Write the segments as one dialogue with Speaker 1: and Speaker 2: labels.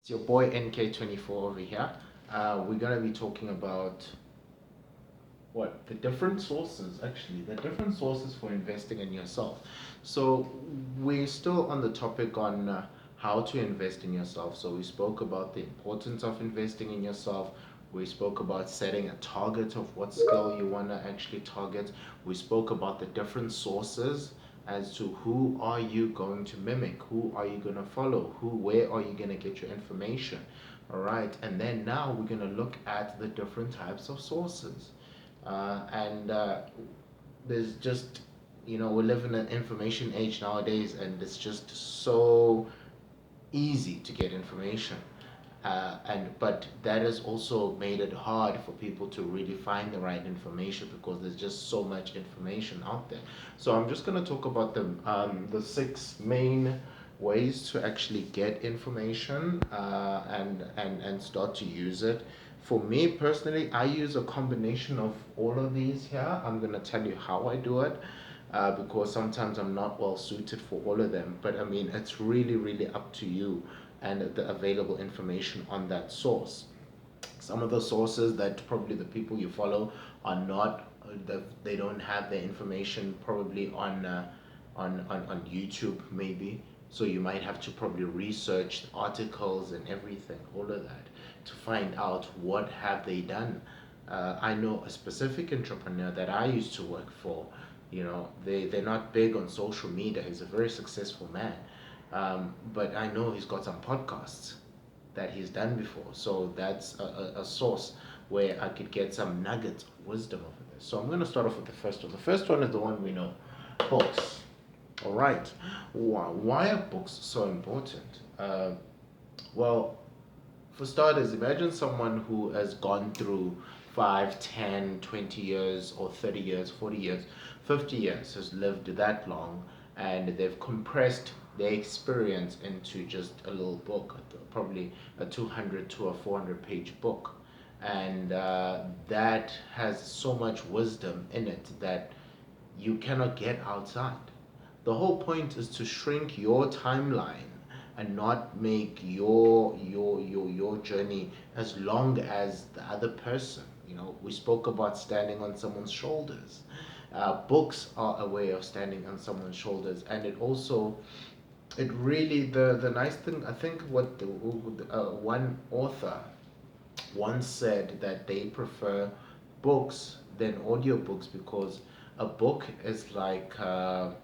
Speaker 1: It's your boy NK24 over here. We're going to be talking about the different sources, actually, the different sources for investing in yourself. So, we're still on the topic on how to invest in yourself. So, we spoke about the importance of investing in yourself. We spoke about setting a target of what skill you want to actually target. We spoke about the different sources as to who are you going to mimic, who are you going to follow, where are you going to get your information. All right, and then now we're going to look at the different types of sources. And There's just, we live in an information age nowadays, and it's just so easy to get information. But that has also made it hard for people to really find the right information because there's just so much information out there. So I'm just going to talk about the six main ways to actually get information and start to use it. For me personally, I use a combination of all of these here. I'm going to tell you how I do it. Because sometimes I'm not well suited for all of them. But I mean, it's really, really up to you and the available information on that source. Some of the sources that probably the people you follow are not, they don't have their information probably on YouTube maybe. So you might have to probably research articles and everything, all of that, to find out what have they done. I know a specific entrepreneur that I used to work for. They're not big on social media. He's a very successful man, but I know he's got some podcasts that he's done before. So that's a source where I could get some nuggets of wisdom over this. So I'm going to start off with the first one. The first one is the one we know, books. All right. Why are books so important? Well, for starters, imagine someone who has gone through 5, 10, 20 years, or 30 years, 40 years, 50 years, has lived that long, and they've compressed their experience into just a little book, probably a 200 to a 400-page book. And that has so much wisdom in it that you cannot get outside. The whole point is to shrink your timeline and not make your journey as long as the other person. We spoke about standing on someone's shoulders. Books are a way of standing on someone's shoulders, and it really, the nice thing, I think, what one author once said that they prefer books than audiobooks because a book is like a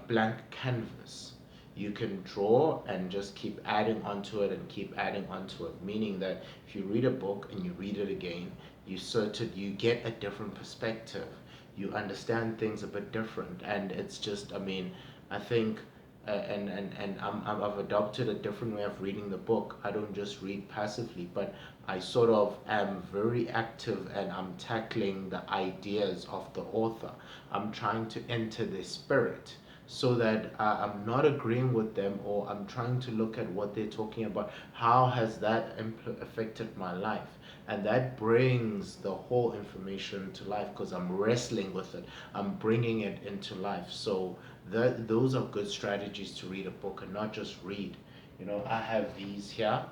Speaker 1: blank canvas. You can draw and just keep adding onto it and keep adding onto it, meaning that if you read a book and you read it again, you get a different perspective. You understand things a bit different, and it's just, I mean, I think I've adopted a different way of reading the book. I don't just read passively, but I sort of am very active and I'm tackling the ideas of the author. I'm trying to enter their spirit so that I'm not agreeing with them, or I'm trying to look at what they're talking about. How has that affected my life? And that brings the whole information to life because I'm wrestling with it. I'm bringing it into life. So those are good strategies to read a book and not just read. I have these here,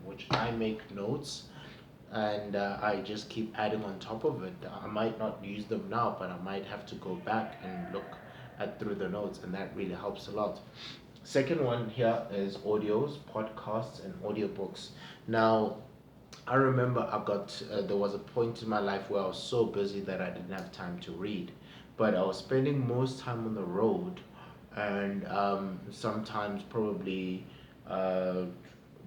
Speaker 1: which I make notes, and I just keep adding on top of it. I might not use them now, but I might have to go back and look at through the notes, and that really helps a lot. Second one here is audios, podcasts, and audiobooks. Now, I remember there was a point in my life where I was so busy that I didn't have time to read, but I was spending most time on the road, and sometimes probably uh,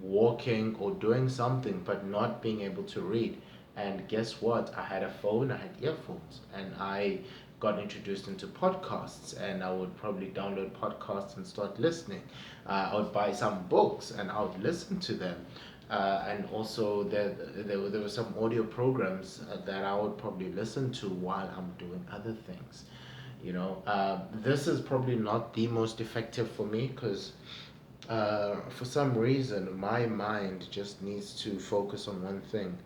Speaker 1: walking or doing something, but not being able to read. And guess what? I had a phone, I had earphones, and I got introduced into podcasts, and I would probably download podcasts and start listening. I would buy some books and I would listen to them. And also there were some audio programs that I would probably listen to while I'm doing other things. This is probably not the most effective for me because for some reason my mind just needs to focus on one thing.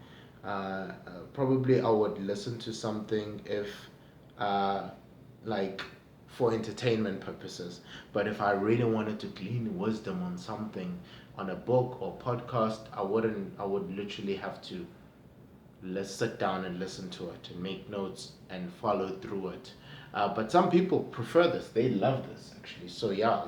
Speaker 1: Probably I would listen to something if uh, like for entertainment purposes, but if I really wanted to glean wisdom on something, on a book or podcast, I would literally have to let's sit down and listen to it and make notes and follow through it. But some people prefer this; they love this actually. So yeah,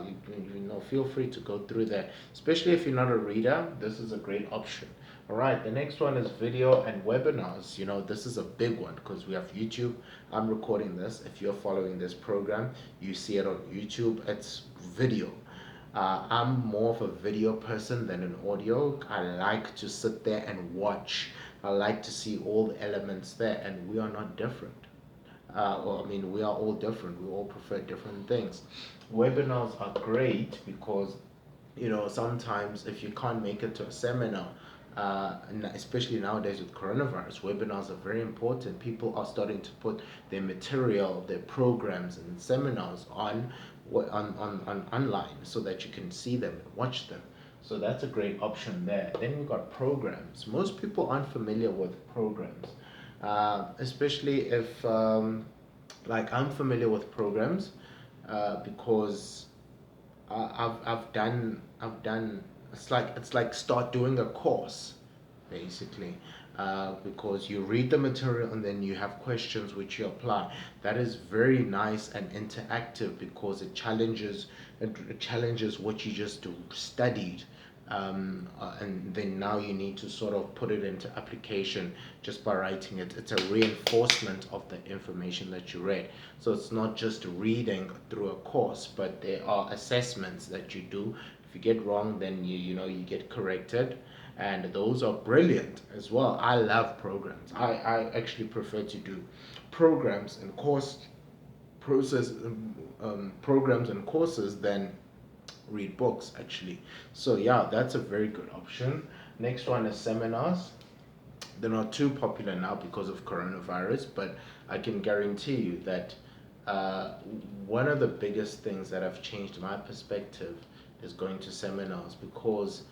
Speaker 1: you know, feel free to go through that. Especially if you're not a reader, this is a great option. All right, the next one is video and webinars. You know, this is a big one because we have YouTube. I'm recording this. If you're following this program, you see it on YouTube. It's video. I'm more of a video person than an audio. I like to sit there and watch. I like to see all the elements there, and we are not different. Well, I mean, we are all different. We all prefer different things. Webinars are great because, you know, sometimes if you can't make it to a seminar, especially nowadays with coronavirus, webinars are very important. People are starting to put their material, their programs and seminars on online so that you can see them and watch them. So that's a great option there. Then we've got programs. Most people aren't familiar with programs, especially if, like, I'm familiar with programs because I've done it's like start doing a course basically, because you read the material and then you have questions which you apply. That is very nice and interactive because it challenges what you just studied. And then now you need to sort of put it into application just by writing it. It's a reinforcement of the information that you read. So it's not just reading through a course, but there are assessments that you do. If you get wrong, then you know you get corrected, and those are brilliant as well. I love programs. I actually prefer to do programs and course process programs and courses than read books actually. So yeah, that's a very good option. Next one is seminars. They're not too popular now because of coronavirus, but I can guarantee you that uh, one of the biggest things that have changed my perspective is going to seminars because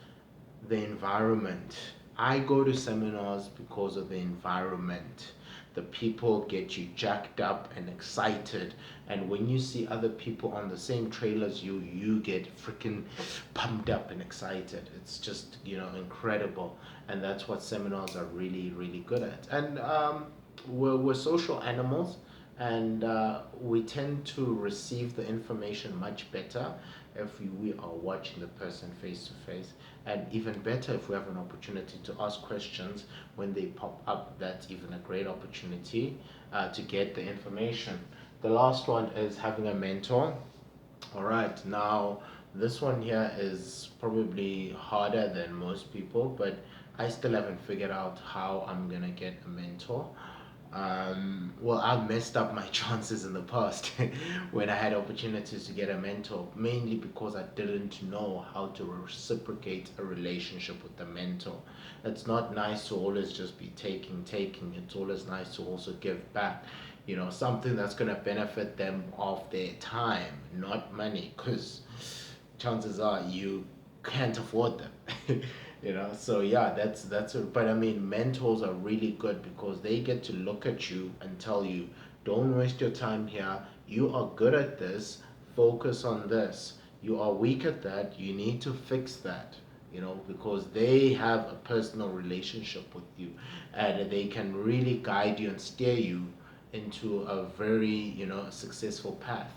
Speaker 1: the environment. I go to seminars because of the environment. The people get you jacked up and excited, and when you see other people on the same trail as you get freaking pumped up and excited. It's just, you know, incredible, and that's what seminars are really really good at. And we're social animals, and we tend to receive the information much better if we are watching the person face to face, and even better if we have an opportunity to ask questions when they pop up. That's even a great opportunity to get the information. The last one is having a mentor. All right, now this one here is probably harder than most people, but I still haven't figured out how I'm gonna get a mentor. Well, I've messed up my chances in the past when I had opportunities to get a mentor, mainly because I didn't know how to reciprocate a relationship with the mentor. It's not nice to always just be taking. It's always nice to also give back. You know, something that's going to benefit them of their time, not money, because chances are you can't afford them. You know, so yeah, but I mean, mentors are really good because they get to look at you and tell you, don't waste your time here. You are good at this, focus on this. You are weak at that, you need to fix that. You know, because they have a personal relationship with you, and they can really guide you and steer you into a very, you know, successful path.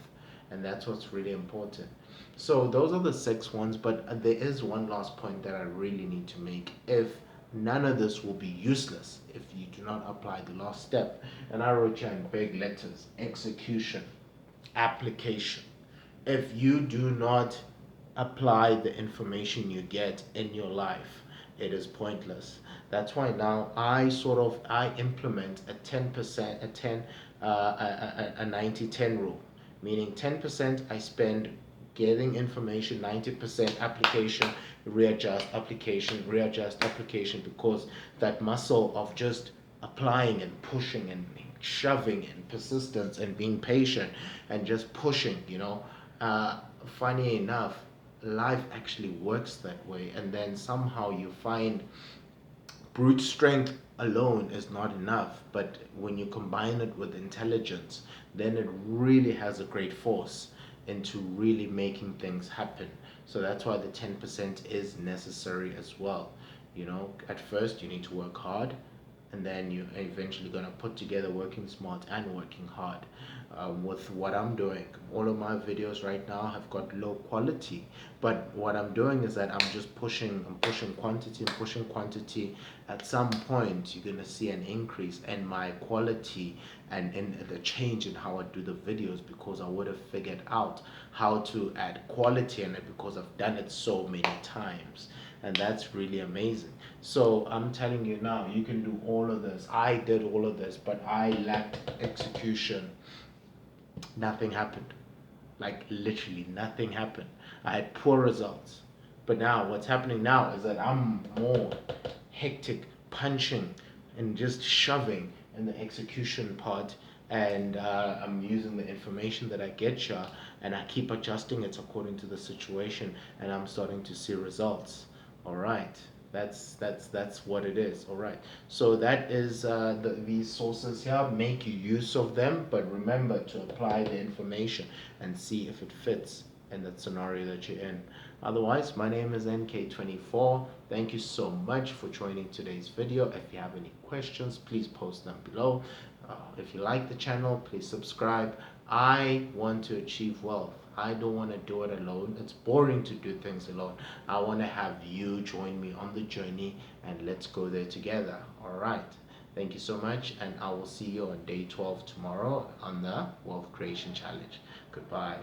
Speaker 1: And that's what's really important. So those are the six ones, but there is one last point that I really need to make. If none of this will be useless if you do not apply the last step, and I wrote here in big letters: execution, application. If you do not apply the information you get in your life, it is pointless. That's why now I implement a 10%, a 10 a 90-10 rule, meaning 10% I spend getting information, 90% application, readjust, application, because that muscle of just applying and pushing and shoving and persistence and being patient and just pushing, you know, funny enough, life actually works that way. And then somehow you find brute strength alone is not enough, but when you combine it with intelligence, then it really has a great force into really making things happen. So that's why the 10% is necessary as well. You know, at first you need to work hard, and then you're eventually going to put together working smart and working hard. With what I'm doing, all of my videos right now have got low quality, but what I'm doing is that I'm pushing quantity and pushing quantity. At some point you're going to see an increase in my quality and in the change in how I do the videos, because I would have figured out how to add quality in it because I've done it so many times, and that's really amazing. So I'm telling you now, you can do all of this. I did all of this, but I lacked execution. Nothing happened. Like literally nothing happened. I had poor results. But now what's happening now is that I'm more hectic, punching and just shoving in the execution part, and I'm using the information that I get here, and I keep adjusting it according to the situation, and I'm starting to see results. All right. That's what it is. All right. So that is these sources here. Make use of them, but remember to apply the information and see if it fits in that scenario that you're in. Otherwise, my name is NK24. Thank you so much for joining today's video. If you have any questions, please post them below. If you like the channel, please subscribe. I want to achieve wealth. I don't want to do it alone. It's boring to do things alone. I want to have you join me on the journey, and let's go there together. All right. Thank you so much, and I will see you on day 12 tomorrow on the Wealth Creation Challenge. Goodbye.